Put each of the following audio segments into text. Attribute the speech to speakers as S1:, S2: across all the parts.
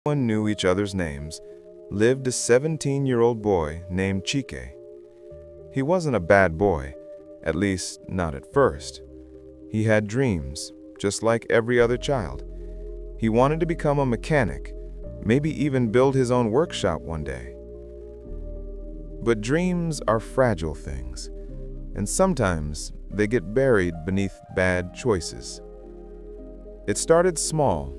S1: Everyone knew each other's names, lived a 17-year-old boy named Chike. He wasn't a bad boy, at least not at first. He had dreams, just like every other child. He wanted to become a mechanic, maybe even build his own workshop one day. But dreams are fragile things, and sometimes they get buried beneath bad choices. It started small,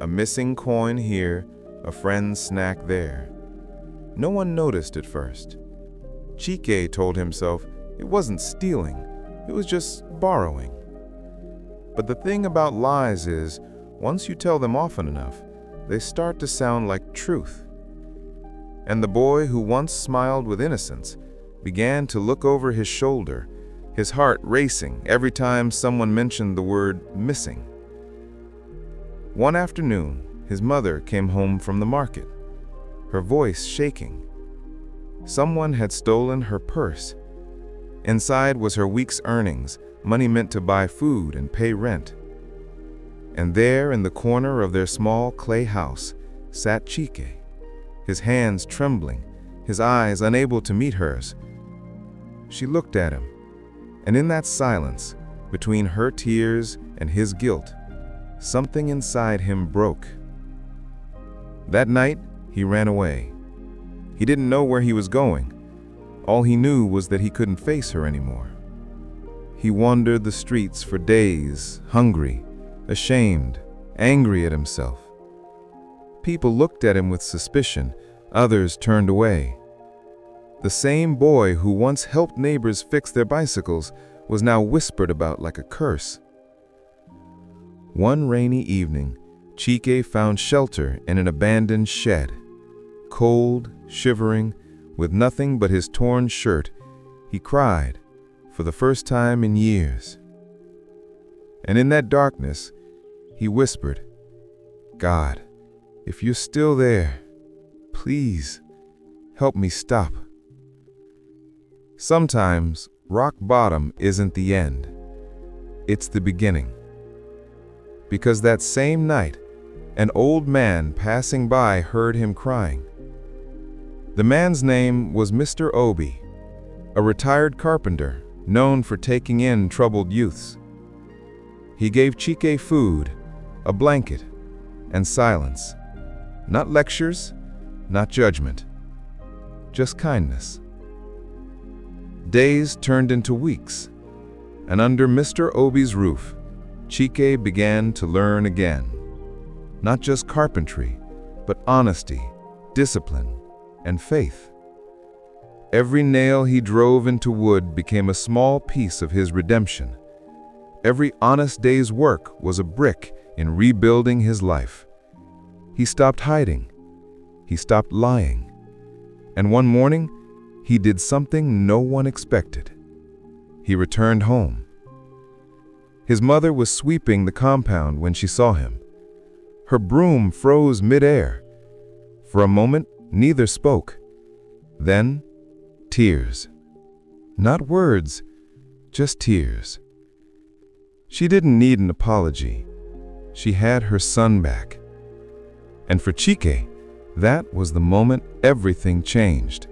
S1: a missing coin here, a friend's snack there. No one noticed at first. Chike told himself it wasn't stealing, it was just borrowing. But the thing about lies is, once you tell them often enough, they start to sound like truth. And the boy who once smiled with innocence began to look over his shoulder, his heart racing every time someone mentioned the word missing. One afternoon, his mother came home from the market, her voice shaking. Someone had stolen her purse. Inside was her week's earnings, money meant to buy food and pay rent. And there in the corner of their small clay house sat Chike, his hands trembling, his eyes unable to meet hers. She looked at him, and in that silence, between her tears and his guilt, something inside him broke. That night, he ran away. He didn't know where he was going. All he knew was that he couldn't face her anymore. He wandered the streets for days, hungry, ashamed, angry at himself. People looked at him with suspicion, others turned away. The same boy who once helped neighbors fix their bicycles was now whispered about like a curse. One rainy evening, Chike found shelter in an abandoned shed. Cold, shivering, with nothing but his torn shirt, he cried for the first time in years. And in that darkness, he whispered, "God, if you're still there, please help me stop." Sometimes rock bottom isn't the end, it's the beginning. Because that same night, an old man passing by heard him crying. The man's name was Mr. Obi, a retired carpenter known for taking in troubled youths. He gave Chike food, a blanket, and silence. Not lectures, not judgment, just kindness. Days turned into weeks, and under Mr. Obi's roof, Chike began to learn again. Not just carpentry, but honesty, discipline, and faith. Every nail he drove into wood became a small piece of his redemption. Every honest day's work was a brick in rebuilding his life. He stopped hiding. He stopped lying. And one morning, he did something no one expected. He returned home. His mother was sweeping the compound when she saw him. Her broom froze mid-air. For a moment, neither spoke. Then, tears. Not words, just tears. She didn't need an apology. She had her son back. And for Chike, that was the moment everything changed.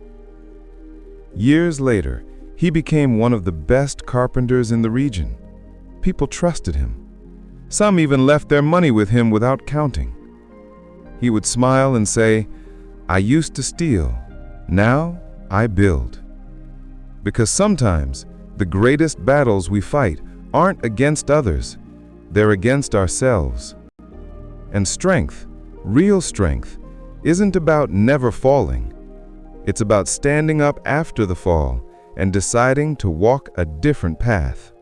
S1: Years later, he became one of the best carpenters in the region. People trusted him. Some even left their money with him without counting. He would smile and say, "I used to steal, now I build." Because sometimes the greatest battles we fight aren't against others, they're against ourselves. And strength, real strength, isn't about never falling. It's about standing up after the fall and deciding to walk a different path.